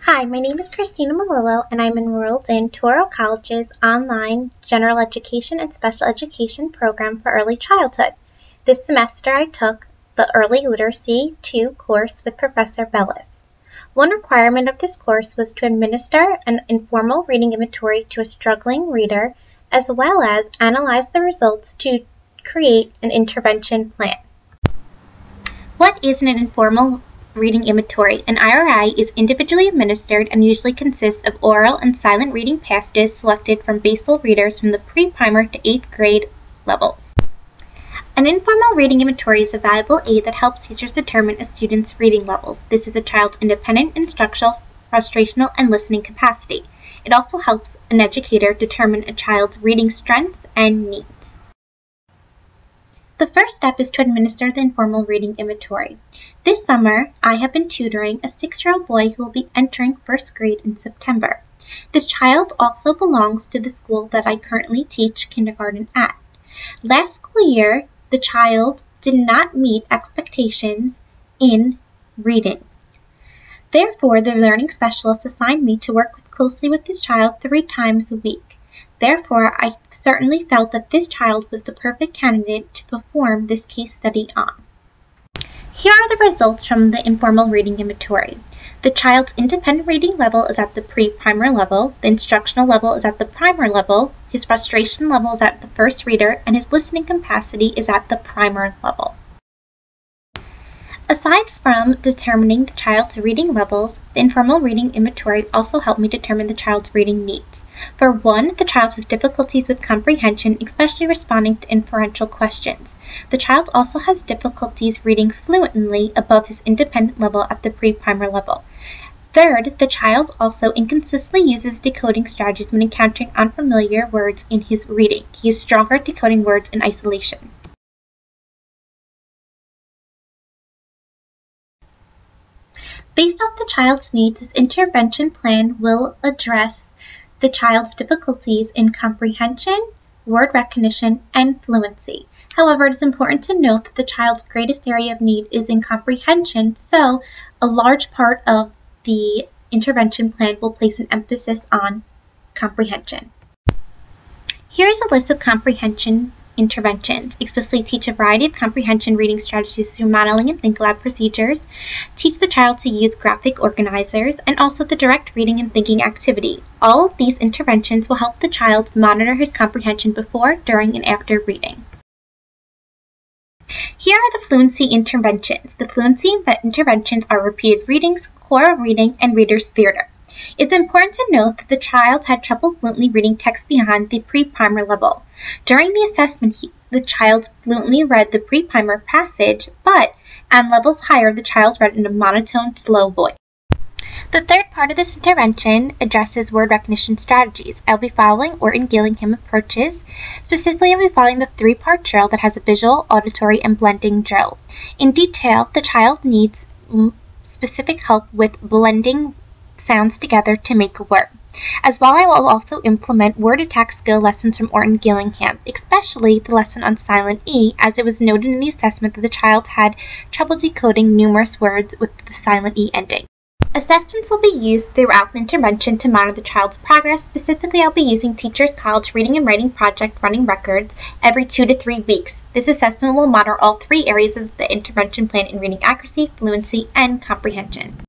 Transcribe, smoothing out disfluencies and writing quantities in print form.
Hi, my name is Christina Malillo, and I'm enrolled in Touro College's online General Education and Special Education program for early childhood. This semester I took the Early Literacy 2 course with Professor Bellis. One requirement of this course was to administer an informal reading inventory to a struggling reader, as well as analyze the results to create an intervention plan. What is an informal reading inventory? An IRI is individually administered and usually consists of oral and silent reading passages selected from basal readers from the pre-primer to 8th grade levels. An informal reading inventory is a valuable aid that helps teachers determine a student's reading levels. This is a child's independent instructional, frustrational, and listening capacity. It also helps an educator determine a child's reading strengths and needs. The first step is to administer the informal reading inventory. This summer, I have been tutoring a 6-year-old boy who will be entering 1st grade in September. This child also belongs to the school that I currently teach kindergarten at. Last school year, the child did not meet expectations in reading. Therefore, the learning specialist assigned me to work closely with this child 3 times a week. Therefore, I certainly felt that this child was the perfect candidate to perform this case study on. Here are the results from the informal reading inventory. The child's independent reading level is at the pre-primer level, the instructional level is at the primer level, his frustration level is at the first reader, and his listening capacity is at the primer level. Aside from determining the child's reading levels, the informal reading inventory also helped me determine the child's reading needs. For one, the child has difficulties with comprehension, especially responding to inferential questions. The child also has difficulties reading fluently above his independent level at the pre-primer level. Third, the child also inconsistently uses decoding strategies when encountering unfamiliar words in his reading. He is stronger at decoding words in isolation. Based off the child's needs, this intervention plan will address the child's difficulties in comprehension, word recognition, and fluency. However, it is important to note that the child's greatest area of need is in comprehension, so a large part of the intervention plan will place an emphasis on comprehension. Here is a list of comprehension interventions. Explicitly teach a variety of comprehension reading strategies through modeling and think aloud procedures. Teach the child to use graphic organizers, and also the direct reading and thinking activity. All of these interventions will help the child monitor his comprehension before, during, and after reading. Here are the fluency interventions. The fluency interventions are repeated readings, choral reading, and reader's theater. It's important to note that the child had trouble fluently reading text beyond the pre-primer level. During the assessment, the child fluently read the pre-primer passage, but on levels higher, the child read in a monotone, slow voice. The third part of this intervention addresses word recognition strategies. I'll be following Orton Gillingham approaches. Specifically, I'll be following the 3-part drill that has a visual, auditory, and blending drill. In detail, the child needs specific help with blending sounds together to make a word. As well, I will also implement word attack skill lessons from Orton Gillingham, especially the lesson on silent E, as it was noted in the assessment that the child had trouble decoding numerous words with the silent E ending. Assessments will be used throughout the intervention to monitor the child's progress. Specifically, I'll be using Teachers College Reading and Writing Project running records every 2 to 3 weeks. This assessment will monitor all 3 areas of the intervention plan in reading accuracy, fluency, and comprehension.